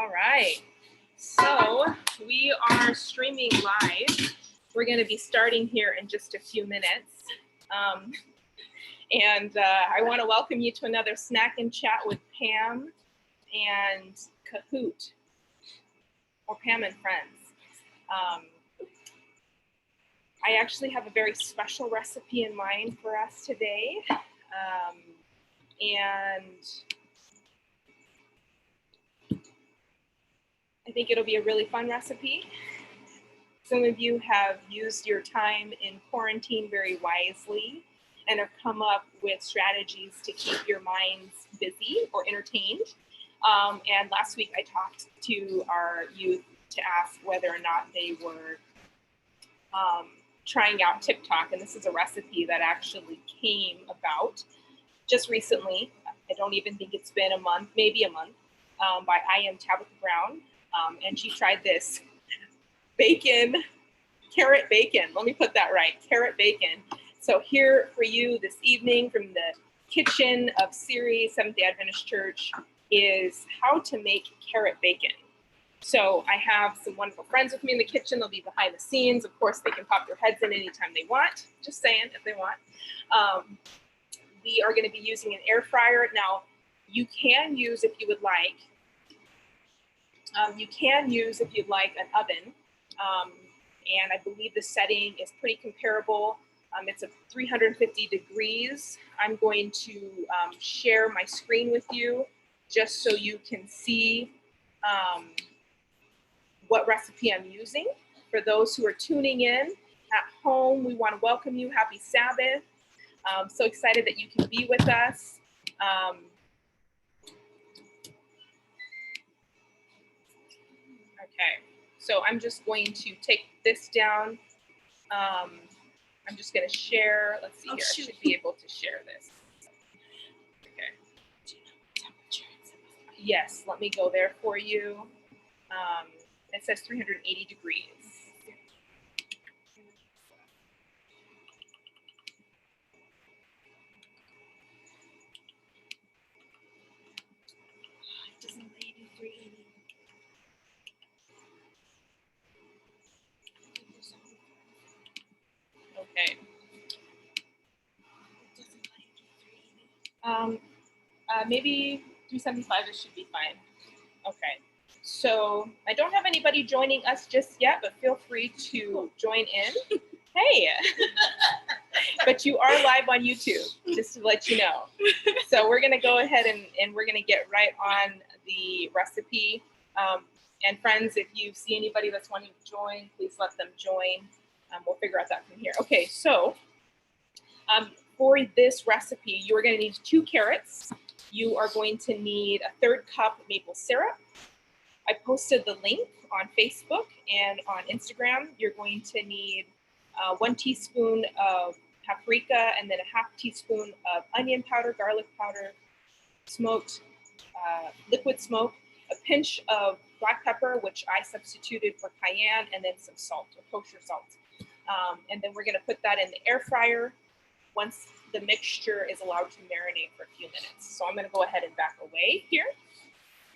All right, so we are streaming live. We're going to be starting here in just a few minutes. I want to welcome you to another Snack and Chat with Pam and Kahoot, or Pam and Friends. I actually have a very special recipe in mind for us today. And I think it'll be a really fun recipe. Some of you have used your time in quarantine very wisely and have come up with strategies to keep your minds busy or entertained. And last week I talked to our youth to ask whether or not they were trying out TikTok, and this is a recipe that actually came about just recently. I don't even think it's been a month, maybe a month, by I Am Tabitha Brown, and she tried this carrot bacon. Let me put that right, carrot bacon. So here for you this evening from the kitchen of Ceres Seventh-day Adventist Church is how to make carrot bacon. So I have some wonderful friends with me in the kitchen. They'll be behind the scenes. Of course, they can pop their heads in anytime they want. Just saying, if they want. We are going to be using an air fryer. Now, you can use, if you would like, an oven. And I believe the setting is pretty comparable. It's a 350 degrees. I'm going to share my screen with you just so you can see what recipe I'm using. For those who are tuning in at home, we want to welcome you. Happy Sabbath. So excited that you can be with us. Okay, so I'm just going to take this down. I'm just going to share. Let's see here. I should be able to share this. Okay. Yes, let me go there for you. It says 380 degrees. Okay. Maybe 375, it should be fine. Okay. So I don't have anybody joining us just yet, but feel free to join in. Hey, but you are live on YouTube, just to let you know. So we're going to go ahead and we're going to get right on the recipe. And friends, if you see anybody that's wanting to join, please let them join. We'll figure out that from here. Okay, so for this recipe, you're going to need 2 carrots. You are going to need a 1/3 cup maple syrup. I posted the link on Facebook and on Instagram. You're going to need 1 teaspoon of paprika and then a 1/2 teaspoon of onion powder, garlic powder, smoked, liquid smoke, a pinch of black pepper, which I substituted for cayenne, and then some salt or kosher salt. And then we're going to put that in the air fryer once the mixture is allowed to marinate for a few minutes. So I'm going to go ahead and back away here,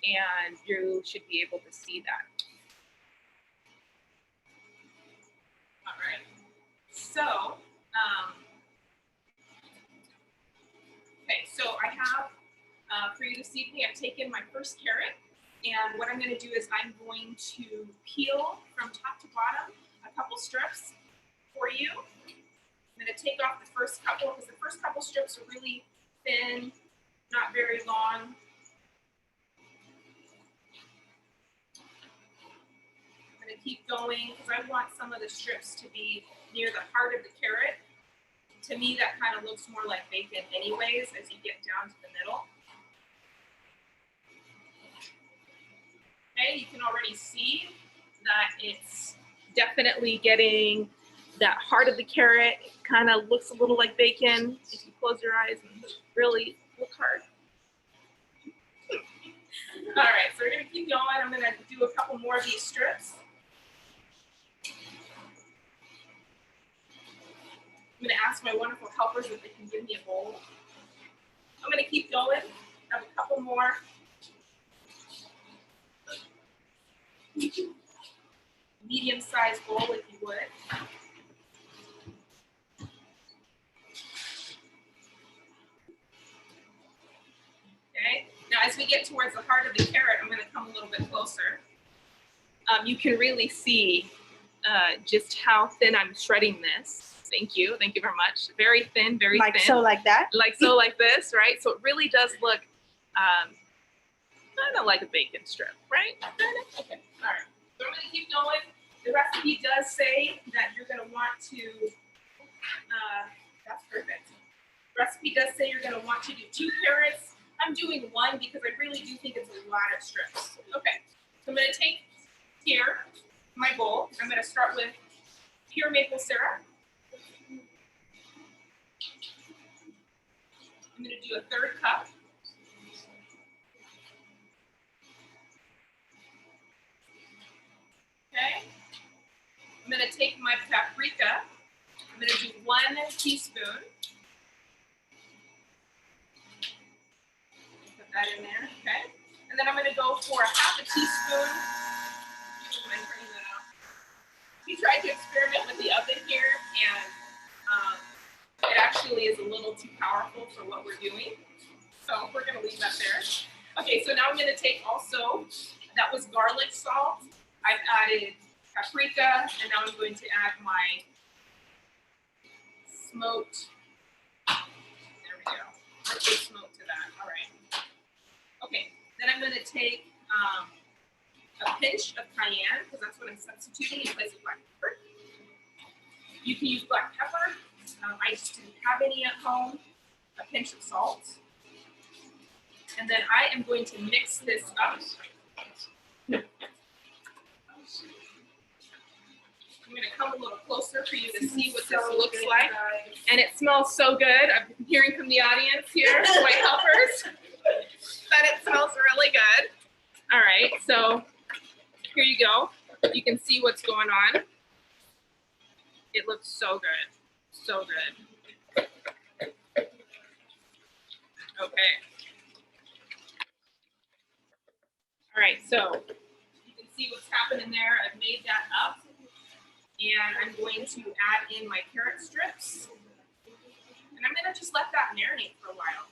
and you should be able to see that. All right. So, okay, so I have for you this evening, I've taken my first carrot, and what I'm going to do is I'm going to peel from top to bottom a couple strips for you. I'm going to take off the first couple because the first couple strips are really thin, not very long. I'm going to keep going because I want some of the strips to be near the heart of the carrot. To me, that kind of looks more like bacon anyways as you get down to the middle. Okay, you can already see that it's definitely getting that heart of the carrot. It kind of looks a little like bacon if you close your eyes and really look hard. All right, so we're going to keep going. I'm going to do a couple more of these strips. I'm going to ask my wonderful helpers if they can give me a bowl. I'm going to keep going. I have a couple more. medium-sized bowl if you would. Okay, now as we get towards the heart of the carrot, I'm going to come a little bit closer. You can really see just how thin I'm shredding this. Thank you very much. Very thin, very thin. Like so, like that? Like so, like this, right? So it really does look kind of like a bacon strip, right? Okay, all right. So I'm going to keep going. The recipe does say that you're going to want to, that's perfect. The recipe does say you're going to want to do 2 carrots. I'm doing 1 because I really do think it's a lot of strips. Okay, so I'm going to take here my bowl. I'm going to start with pure maple syrup. I'm going to do a 1/3 cup. Okay. I'm going to take my paprika. I'm going to do 1 teaspoon. Put that in there, okay? And then I'm going to go for 1/2 teaspoon. We tried to experiment with the oven here, and it actually is a little too powerful for what we're doing. So we're going to leave that there. Okay, so now I'm going to take also, that was garlic salt. I've added paprika, and now I'm going to add my smoked, there we go. Let's do smoked to that, all right. Okay, then I'm going to take a pinch of cayenne, because that's what I'm substituting in place of black pepper. You can use black pepper. I just didn't have any at home. A pinch of salt. And then I am going to mix this up. I'm going to come a little closer for you to see what this looks like. And it smells so good. I'm hearing from the audience here, my helpers, that it smells really good. All right, so here you go. You can see what's going on. It looks so good. So good. Okay. All right, so you can see what's happening there. I've made that up. And I'm going to add in my carrot strips. And I'm going to just let that marinate for a while.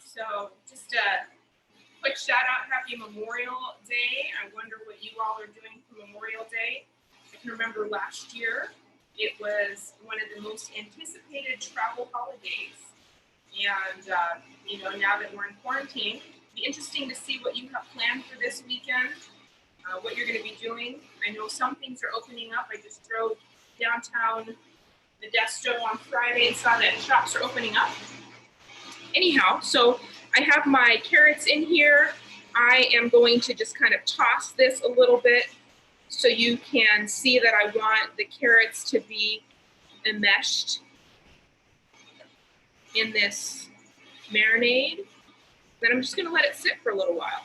So just a quick shout out, happy Memorial Day. I wonder what you all are doing for Memorial Day. I can remember last year, it was one of the most anticipated travel holidays. And, now that we're in quarantine, it'll be interesting to see what you have planned for this weekend, what you're going to be doing. I know some things are opening up. I just drove downtown Modesto on Friday and saw that shops are opening up. Anyhow, so I have my carrots in here. I am going to just kind of toss this a little bit so you can see that I want the carrots to be enmeshed in this marinade. Then I'm just going to let it sit for a little while.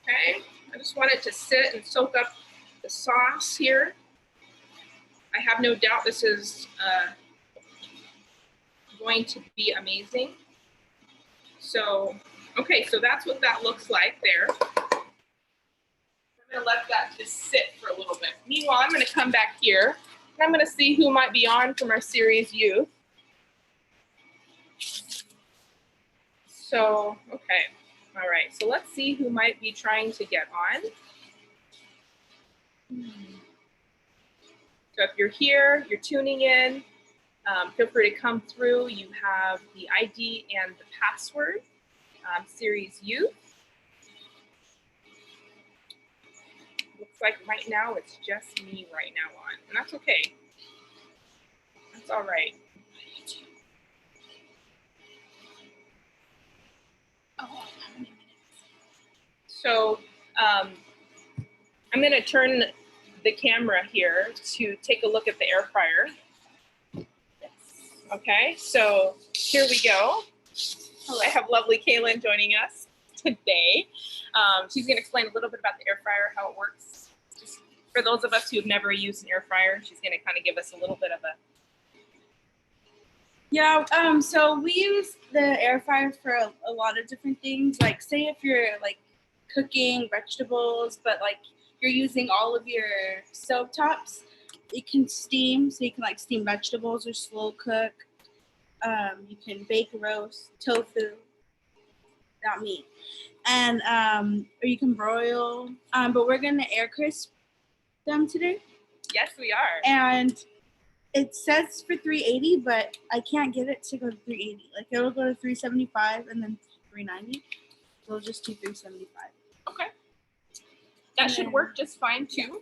Okay, I just want it to sit and soak up the sauce here. I have no doubt this is going to be amazing. So, okay, so that's what that looks like there. I'm gonna let that just sit for a little bit. Meanwhile, I'm gonna come back here and I'm gonna see who might be on from our series youth. So, okay, all right, so let's see who might be trying to get on. So if you're here, you're tuning in, feel free to come through. You have the ID and the password, series youth. Looks like right now it's just me right now on, and that's okay. That's all right. So I'm going to turn the camera here to take a look at the air fryer. Okay, so here we go. I have lovely Kaylin joining us. today. She's going to explain a little bit about the air fryer, how it works. Just for those of us who have never used an air fryer, she's going to kind of give us a little bit of a. Yeah, so we use the air fryer for a lot of different things. Like, say if you're like cooking vegetables, but like you're using all of your stove tops, it can steam, so you can like steam vegetables or slow cook. You can bake, roast tofu, not meat, and or you can broil. But we're gonna air crisp them today. Yes, we are. And it says for 380, but I can't get it to go to 380. Like it'll go to 375 and then 390. We'll just do 375. Okay. That should work just fine too. Yeah.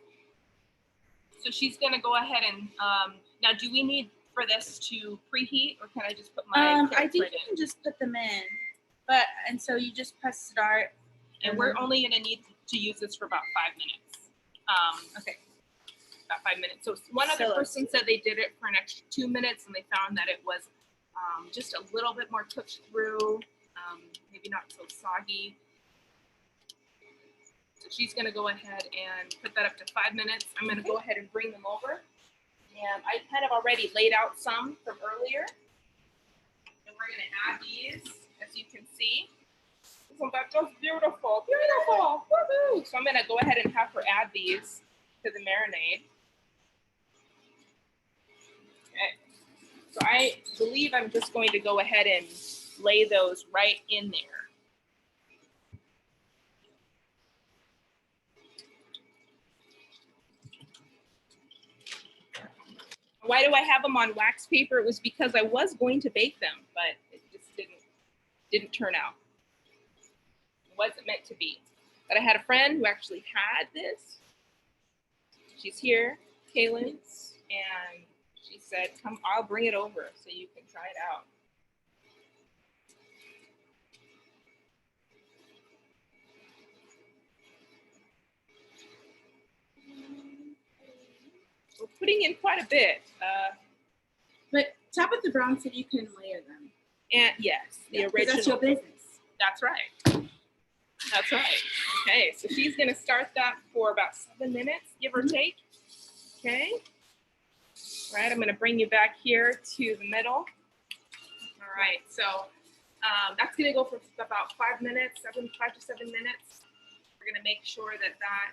So she's gonna go ahead and now do we need for this to preheat, or can I just put my I think you can just put them in. And so you just press start. And we're only gonna need to use this for about 5 minutes. Okay. About 5 minutes. So one other person said they did it for an extra 2 minutes and they found that it was just a little bit more cooked through, maybe not so soggy. So she's going to go ahead and put that up to 5 minutes. I'm going to go ahead and bring them over. And I kind of already laid out some from earlier. And we're going to add these, as you can see. Isn't that just beautiful? Beautiful! Woohoo! So I'm going to go ahead and have her add these to the marinade. Okay. So I believe I'm just going to go ahead and lay those right in there. Why do I have them on wax paper? It was because I was going to bake them, but it just didn't turn out. It wasn't meant to be. But I had a friend who actually had this. She's here, Kaylin, and she said, "Come, I'll bring it over so you can try it out." We're putting in quite a bit. But Tabitha Brown said you can layer them. And yes, the original. That's your business. That's right. That's right. Okay, so she's going to start that for about 7 minutes, give or take. Okay. All right, I'm going to bring you back here to the middle. All right, so that's going to go for about 5 minutes, 5 to 7 minutes. We're going to make sure that that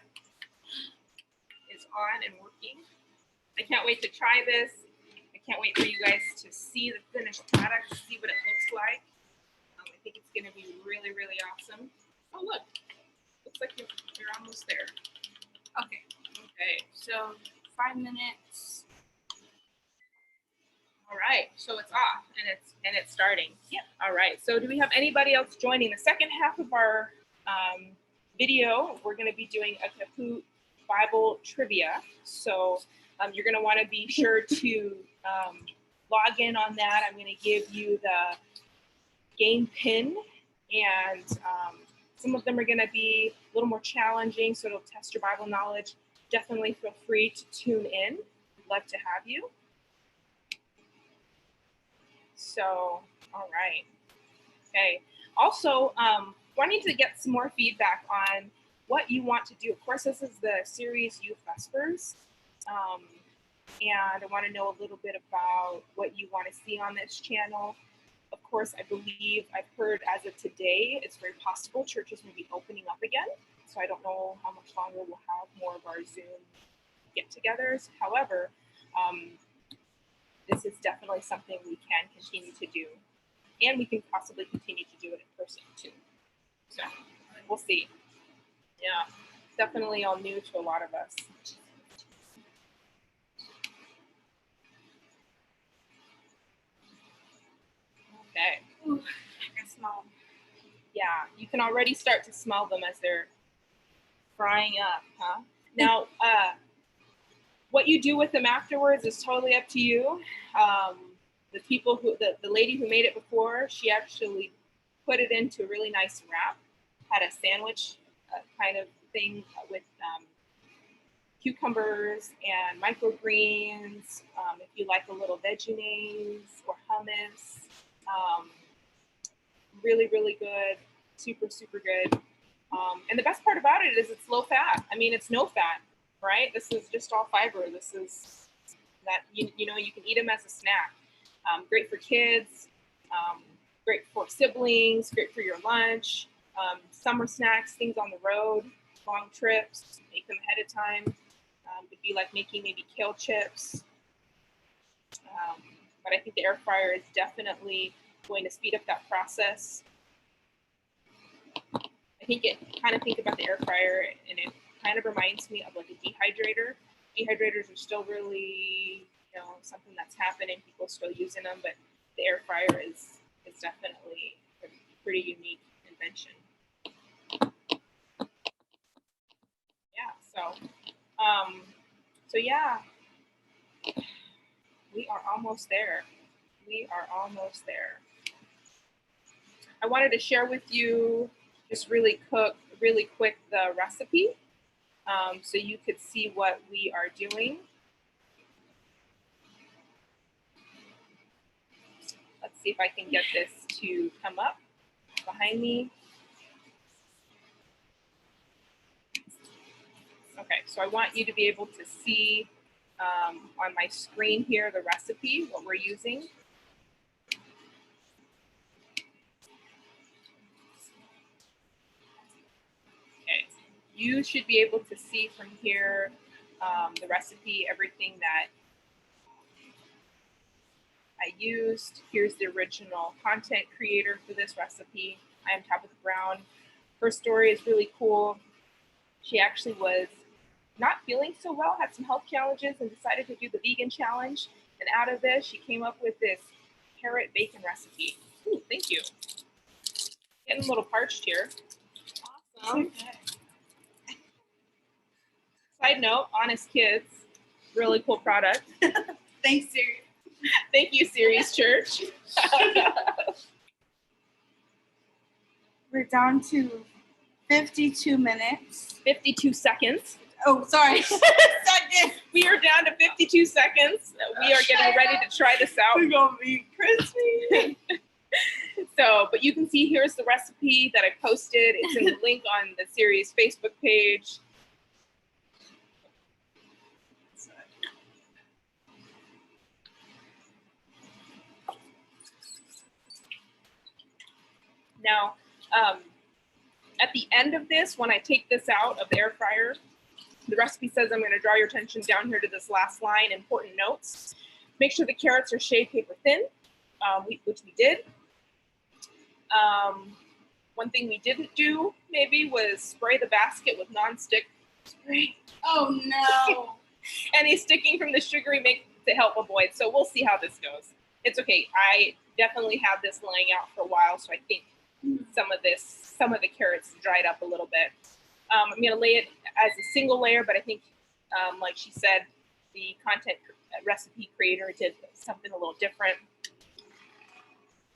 is on and working. I can't wait to try this. I can't wait for you guys to see the finished product, see what it looks like. I think it's going to be really, really awesome. Oh, look. Looks like you're almost there. Okay. Okay. So 5 minutes. All right. So it's off and it's starting. Yep. All right. So do we have anybody else joining? The second half of our video, we're going to be doing a Kahoot Bible trivia. So you're going to want to be sure to log in on that. I'm going to give you the game pin, and some of them are going to be a little more challenging, so it'll test your Bible knowledge. Definitely feel free to tune in. We'd love to have you. So, all right. Okay. Also, wanting to get some more feedback on what you want to do. Of course, this is the series Youth Vespers. And I want to know a little bit about what you want to see on this channel. Of course, I believe I've heard as of today, it's very possible churches may be opening up again. So I don't know how much longer we'll have more of our Zoom get-togethers. However, this is definitely something we can continue to do. And we can possibly continue to do it in person too. So we'll see. Yeah, definitely all new to a lot of us. Okay. Ooh, I can smell them. Yeah, you can already start to smell them as they're frying up, huh? Now, what you do with them afterwards is totally up to you. The people who, the lady who made it before, she actually put it into a really nice wrap, had a sandwich kind of thing with cucumbers and microgreens. If you like a little veggies or hummus, really, really good. Super, super good. And the best part about it is it's low fat. I mean, it's no fat, right? This is just all fiber. This is that, you know, you can eat them as a snack. Great for kids, great for siblings, great for your lunch, summer snacks, things on the road, long trips, make them ahead of time. It'd be like making maybe kale chips. But I think the air fryer is definitely going to speed up that process. I think about the air fryer, and it kind of reminds me of like a dehydrator. Dehydrators are still really, you know, something that's happening. People are still using them, but the air fryer is definitely a pretty unique invention. Yeah. So yeah, we are almost there. We are almost there. I wanted to share with you just really quick the recipe, so you could see what we are doing. Let's see if I can get this to come up behind me. Okay, so I want you to be able to see on my screen here the recipe, what we're using. Okay, you should be able to see from here the recipe, everything that I used. Here's the original content creator for this recipe. I am Tabitha Brown. Her story is really cool. She actually was not feeling so well, had some health challenges, and decided to do the vegan challenge. And out of this, she came up with this carrot bacon recipe. Ooh, thank you. Getting a little parched here. Awesome. Side note, Honest Kids, really cool product. Thanks, Siri. Thank you, Ceres Church. We're down to 52 minutes. 52 seconds. Oh, sorry. Seconds. We are down to 52 seconds. We are getting ready to try this out. We're going to be crispy. So, but you can see here's the recipe that I posted. It's in the link on the Ceres Facebook page. Now, at the end of this, when I take this out of the air fryer, the recipe says I'm going to draw your attention down here to this last line, important notes. Make sure the carrots are shaved paper thin, which we did. One thing we didn't do maybe was spray the basket with nonstick spray. Oh no. Any sticking from the sugary make to help avoid. So we'll see how this goes. It's okay. I definitely have this laying out for a while, so I think some of the carrots dried up a little bit. I'm going to lay it as a single layer, but I think, like she said, the content recipe creator did something a little different.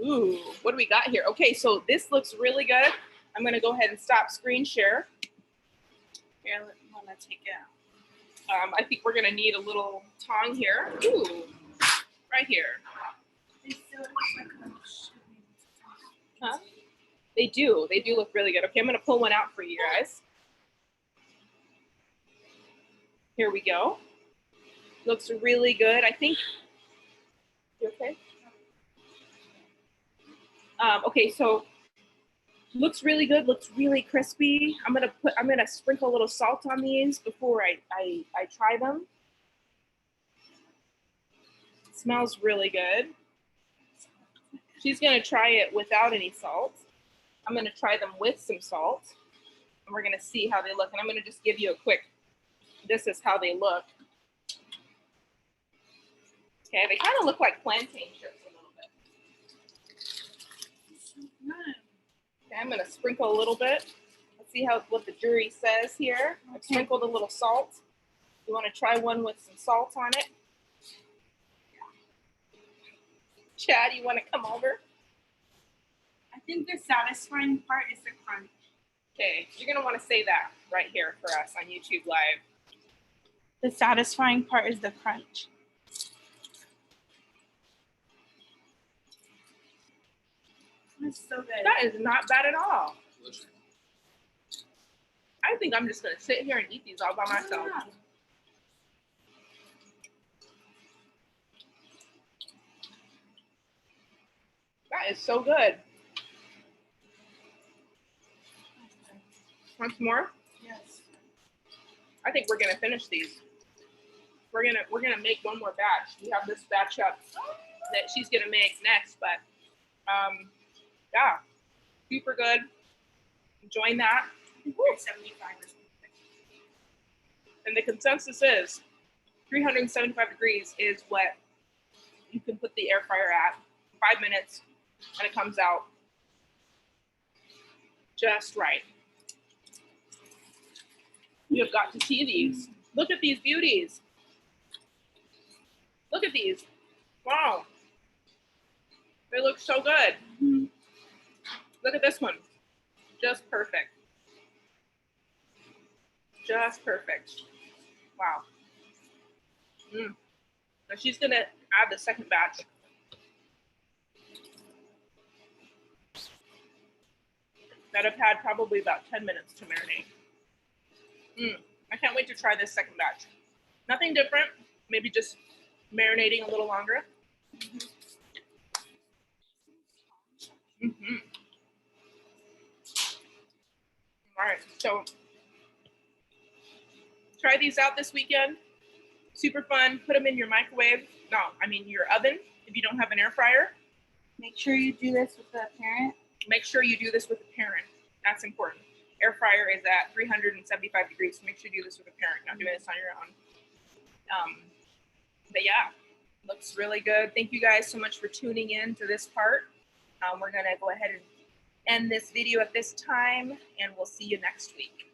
Ooh, what do we got here? Okay, so this looks really good. I'm going to go ahead and stop screen share. Here, I'm going to take it out. I think we're going to need a little tong here. Ooh, right here. Huh? They do look really good. Okay, I'm going to pull one out for you guys. Here we go. Looks really good. I think, you okay? Okay, so looks really good, looks really crispy. I'm gonna sprinkle a little salt on these before I try them. It smells really good. She's gonna try it without any salt. I'm gonna try them with some salt, and we're gonna see how they look. And I'm gonna just give you a quick, this is how they look. Okay, they kind of look like plantain chips a little bit. Okay, I'm gonna sprinkle a little bit. Let's see what the jury says here. I've sprinkled a little salt. You want to try one with some salt on it? Chad, you want to come over? I think the satisfying part is the crunch. Okay, you're gonna want to say that right here for us on YouTube Live. The satisfying part is the crunch. That's so good. That is not bad at all. Delicious. I think I'm just gonna sit here and eat these all by myself. Yeah. That is so good. Want some more? Yes. I think we're gonna finish these. We're gonna make one more batch. We have this batch up that she's gonna make next, but yeah, super good. Enjoying that. 75 or something. And the consensus is 375 degrees is what you can put the air fryer at. 5 minutes, and it comes out just right. You have got to see these. Look at these beauties. Look at these. Wow. They look so good. Mhm. Look at this one. Just perfect. Just perfect. Wow. Now she's gonna add the second batch. That have had probably about 10 minutes to marinate. I can't wait to try this second batch. Nothing different, maybe just marinating a little longer. All right, so try these out this weekend. Super fun. Put them in your microwave. No, I mean your oven if you don't have an air fryer. Make sure you do this with a parent. Make sure you do this with a parent. That's important. Air fryer is at 375 degrees, so make sure you do this with a parent, not doing this on your own. But yeah, looks really good. Thank you guys so much for tuning in to this part. We're gonna go ahead and end this video at this time, and we'll see you next week.